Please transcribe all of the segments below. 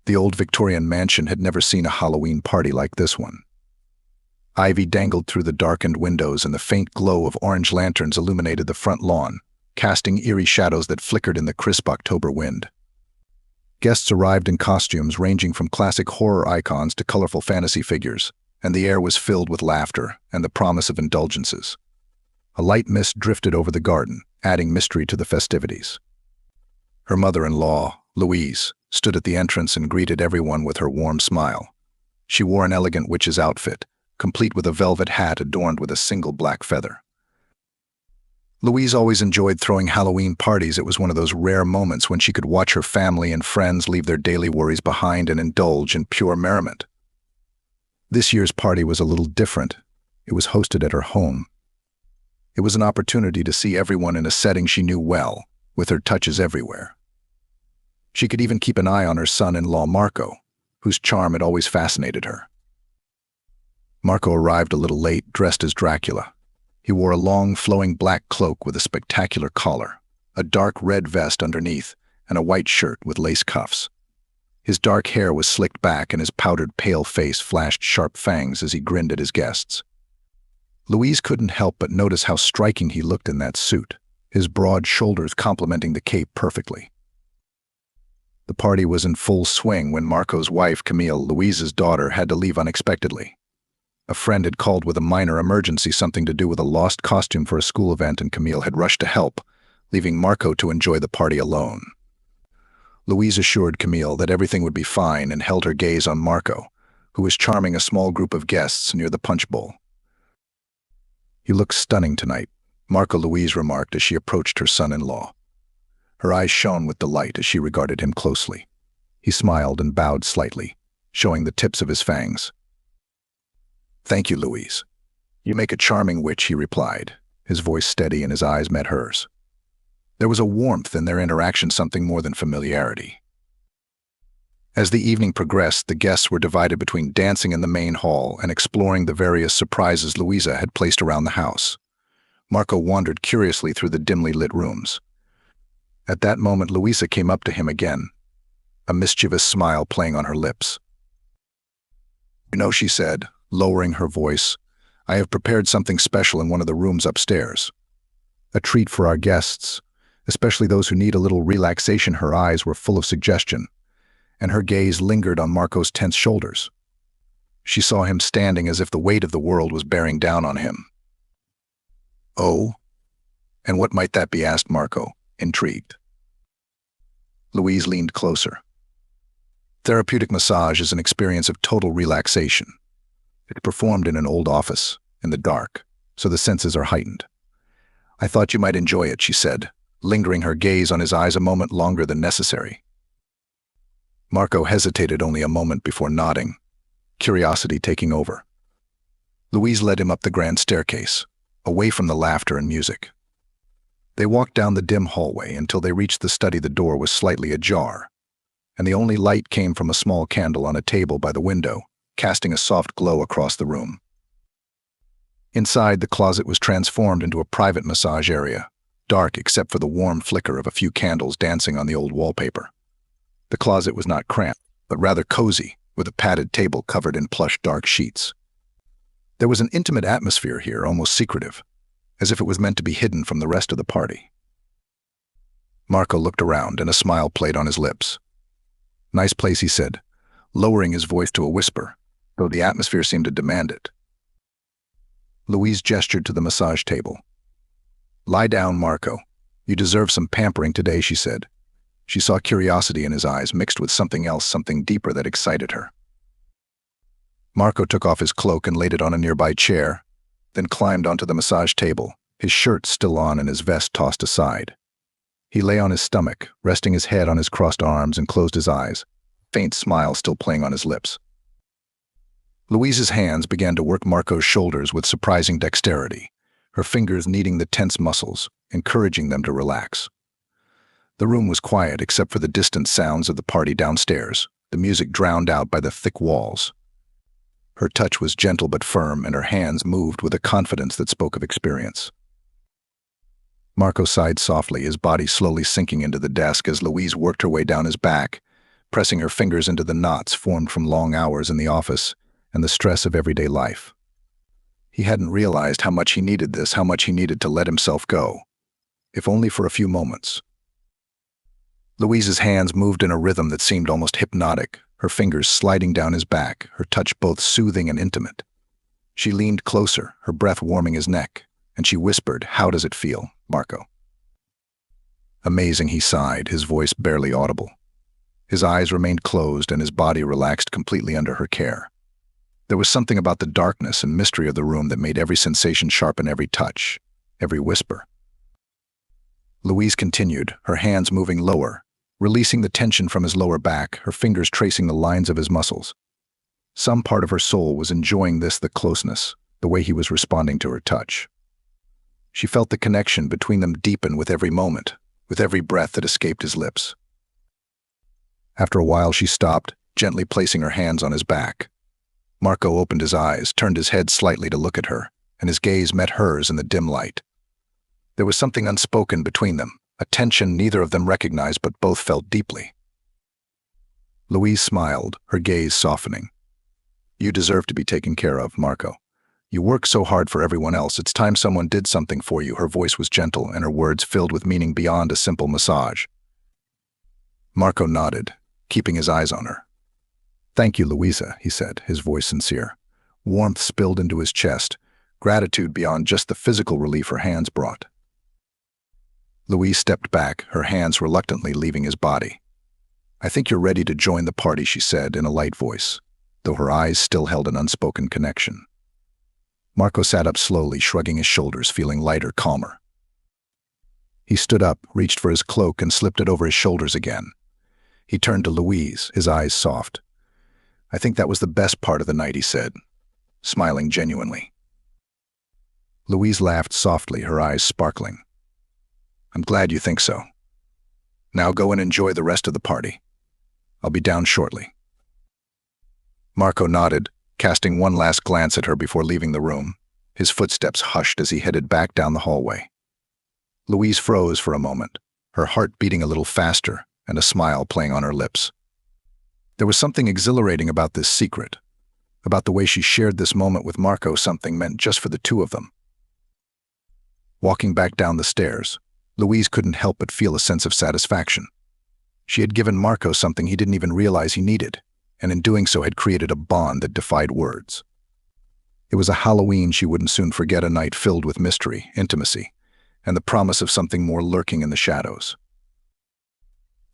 The old Victorian mansion had never seen a Halloween party like this one. Ivy dangled through the darkened windows, and the faint glow of orange lanterns illuminated the front lawn, casting eerie shadows that flickered in the crisp October wind. Guests arrived in costumes ranging from classic horror icons to colorful fantasy figures, and the air was filled with laughter and the promise of indulgences. A light mist drifted over the garden, adding mystery to the festivities. Her mother-in-law, Louise, stood at the entrance and greeted everyone with her warm smile. She wore an elegant witch's outfit, complete with a velvet hat adorned with a single black feather. Louise always enjoyed throwing Halloween parties. It was one of those rare moments when she could watch her family and friends leave their daily worries behind and indulge in pure merriment. This year's party was a little different. It was hosted at her home. It was an opportunity to see everyone in a setting she knew well, with her touches everywhere. She could even keep an eye on her son-in-law Marco, whose charm had always fascinated her. Marco arrived a little late, dressed as Dracula. He wore a long, flowing black cloak with a spectacular collar, a dark red vest underneath, and a white shirt with lace cuffs. His dark hair was slicked back, and his powdered pale face flashed sharp fangs as he grinned at his guests. Louise couldn't help but notice how striking he looked in that suit, his broad shoulders complementing the cape perfectly. The party was in full swing when Marco's wife, Camille, Louise's daughter, had to leave unexpectedly. A friend had called with a minor emergency, something to do with a lost costume for a school event, and Camille had rushed to help, leaving Marco to enjoy the party alone. Louise assured Camille that everything would be fine and held her gaze on Marco, who was charming a small group of guests near the punch bowl. "You look stunning tonight," Marco, Louise remarked as she approached her son-in-law. Her eyes shone with delight as she regarded him closely. He smiled and bowed slightly, showing the tips of his fangs. "Thank you, Louise. You make a charming witch," he replied, his voice steady and his eyes met hers. There was a warmth in their interaction, something more than familiarity. As the evening progressed, the guests were divided between dancing in the main hall and exploring the various surprises Louisa had placed around the house. Marco wandered curiously through the dimly lit rooms. At that moment, Louisa came up to him again, a mischievous smile playing on her lips. "You know," she said, lowering her voice, "I have prepared something special in one of the rooms upstairs. A treat for our guests, especially those who need a little relaxation." Her eyes were full of suggestion, and her gaze lingered on Marco's tense shoulders. She saw him standing as if the weight of the world was bearing down on him. "Oh? And what might that be?" asked Marco, intrigued. Louise leaned closer. Therapeutic massage is an experience of total relaxation. It's performed in an old office, in the dark, so the senses are heightened. "I thought you might enjoy it," she said, lingering her gaze on his eyes a moment longer than necessary. Marco hesitated only a moment before nodding, curiosity taking over. Louise led him up the grand staircase, away from the laughter and music. They walked down the dim hallway until they reached the study. The door was slightly ajar, and the only light came from a small candle on a table by the window, casting a soft glow across the room. Inside, the closet was transformed into a private massage area, dark except for the warm flicker of a few candles dancing on the old wallpaper. The closet was not cramped, but rather cozy, with a padded table covered in plush dark sheets. There was an intimate atmosphere here, almost secretive, as if it was meant to be hidden from the rest of the party. Marco looked around, and a smile played on his lips. "Nice place," he said, lowering his voice to a whisper, though the atmosphere seemed to demand it. Louise gestured to the massage table. "Lie down, Marco. You deserve some pampering today," she said. She saw curiosity in his eyes mixed with something else, something deeper that excited her. Marco took off his cloak and laid it on a nearby chair, then climbed onto the massage table, his shirt still on and his vest tossed aside. He lay on his stomach, resting his head on his crossed arms, and closed his eyes, faint smile still playing on his lips. Louise's hands began to work Marco's shoulders with surprising dexterity, her fingers kneading the tense muscles, encouraging them to relax. The room was quiet except for the distant sounds of the party downstairs, the music drowned out by the thick walls. Her touch was gentle but firm, and her hands moved with a confidence that spoke of experience. Marco sighed softly, his body slowly sinking into the desk as Louise worked her way down his back, pressing her fingers into the knots formed from long hours in the office and the stress of everyday life. He hadn't realized how much he needed this, how much he needed to let himself go, if only for a few moments. Louise's hands moved in a rhythm that seemed almost hypnotic, her fingers sliding down his back, her touch both soothing and intimate. She leaned closer, her breath warming his neck, and she whispered, "How does it feel, Marco?" "Amazing," he sighed, his voice barely audible. His eyes remained closed and his body relaxed completely under her care. There was something about the darkness and mystery of the room that made every sensation sharpen every touch, every whisper. Louise continued, her hands moving lower, releasing the tension from his lower back, her fingers tracing the lines of his muscles. Some part of her soul was enjoying the closeness, the way he was responding to her touch. She felt the connection between them deepen with every moment, with every breath that escaped his lips. After a while she stopped, gently placing her hands on his back. Marco opened his eyes, turned his head slightly to look at her, and his gaze met hers in the dim light. There was something unspoken between them, a tension neither of them recognized but both felt deeply. Louise smiled, her gaze softening. "You deserve to be taken care of, Marco. You work so hard for everyone else, it's time someone did something for you." Her voice was gentle and her words filled with meaning beyond a simple massage. Marco nodded, keeping his eyes on her. "Thank you, Louisa," he said, his voice sincere. Warmth spilled into his chest, gratitude beyond just the physical relief her hands brought. Louise stepped back, her hands reluctantly leaving his body. "I think you're ready to join the party," she said in a light voice, though her eyes still held an unspoken connection. Marco sat up slowly, shrugging his shoulders, feeling lighter, calmer. He stood up, reached for his cloak, and slipped it over his shoulders again. He turned to Louise, his eyes soft. "I think that was the best part of the night," he said, smiling genuinely. Louise laughed softly, her eyes sparkling. "I'm glad you think so. Now go and enjoy the rest of the party. I'll be down shortly." Marco nodded, casting one last glance at her before leaving the room. His footsteps hushed as he headed back down the hallway. Louise froze for a moment, her heart beating a little faster and a smile playing on her lips. There was something exhilarating about this secret, about the way she shared this moment with Marco, something meant just for the two of them. Walking back down the stairs, Louise couldn't help but feel a sense of satisfaction. She had given Marco something he didn't even realize he needed, and in doing so had created a bond that defied words. It was a Halloween she wouldn't soon forget, a night filled with mystery, intimacy, and the promise of something more lurking in the shadows.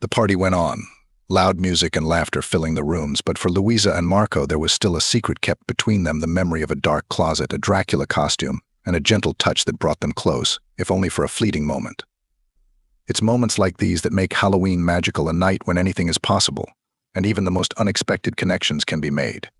The party went on, loud music and laughter filling the rooms, but for Louisa and Marco there was still a secret kept between them, the memory of a dark closet, a Dracula costume, and a gentle touch that brought them close, if only for a fleeting moment. It's moments like these that make Halloween magical, a night when anything is possible, and even the most unexpected connections can be made.